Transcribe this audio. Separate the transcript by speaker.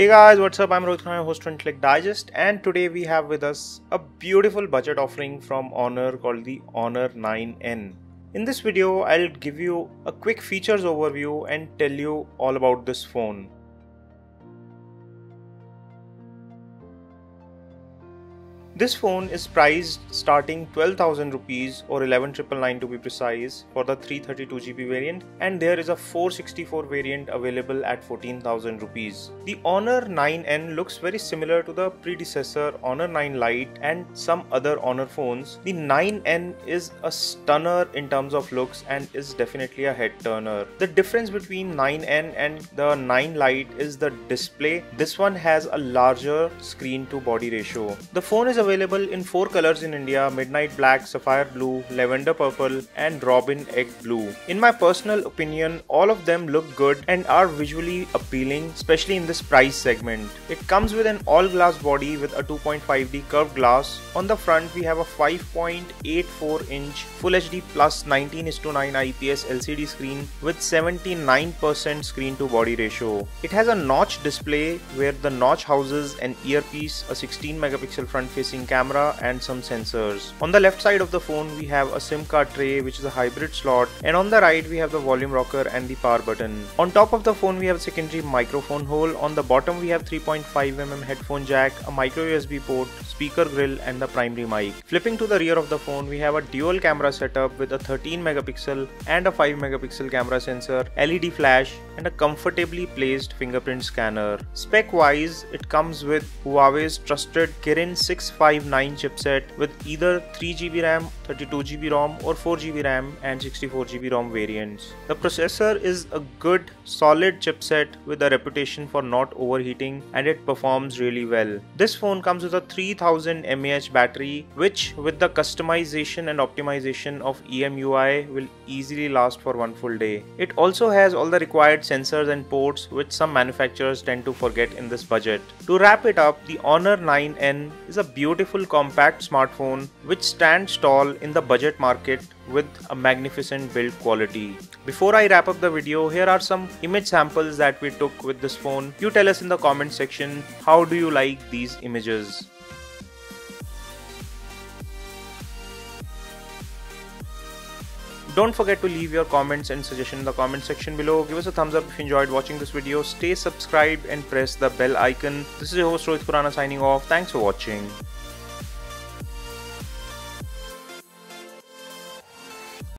Speaker 1: Hey guys, what's up? I'm Rohit Khurana, host of Intellect Digest, and today we have with us a beautiful budget offering from Honor called the Honor 9N. In this video, I'll give you a quick features overview and tell you all about this phone. This phone is priced starting 12,000 rupees or 11,999 to be precise for the 332GB variant, and there is a 464 variant available at 14,000 rupees. The Honor 9N looks very similar to the predecessor Honor 9 Lite and some other Honor phones. The 9N is a stunner in terms of looks and is definitely a head turner. The difference between 9N and the 9 Lite is the display. This one has a larger screen to body ratio. The phone is available in 4 colors in India: midnight black, sapphire blue, lavender purple and robin egg blue. In my personal opinion, all of them look good and are visually appealing, especially in this price segment. It comes with an all glass body with a 2.5D curved glass. On the front we have a 5.84 inch Full HD plus 19:9 IPS LCD screen with 79% screen to body ratio. It has a notch display where the notch houses an earpiece, a 16 megapixel front facing camera and some sensors. On the left side of the phone we have a SIM card tray which is a hybrid slot, and on the right we have the volume rocker and the power button. On top of the phone we have a secondary microphone hole. On the bottom we have 3.5mm headphone jack, a micro USB port, speaker grill and the primary mic. Flipping to the rear of the phone we have a dual camera setup with a 13 megapixel and a 5 megapixel camera sensor, LED flash and a comfortably placed fingerprint scanner. Spec wise, it comes with Huawei's trusted Kirin 659 chipset with either 3GB RAM, 32GB ROM or 4GB RAM and 64GB ROM variants. The processor is a good solid chipset with a reputation for not overheating, and it performs really well. This phone comes with a 3000 mAh battery, which with the customization and optimization of EMUI will easily last for one full day. It also has all the required sensors and ports, which some manufacturers tend to forget in this budget. To wrap it up, the Honor 9N is a beautiful compact smartphone which stands tall in the budget market with a magnificent build quality. Before I wrap up the video, here are some image samples that we took with this phone. You tell us in the comment section, how do you like these images? Don't forget to leave your comments and suggestions in the comment section below. Give us a thumbs up if you enjoyed watching this video. Stay subscribed and press the bell icon. This is your host Rohit Khurana signing off. Thanks for watching.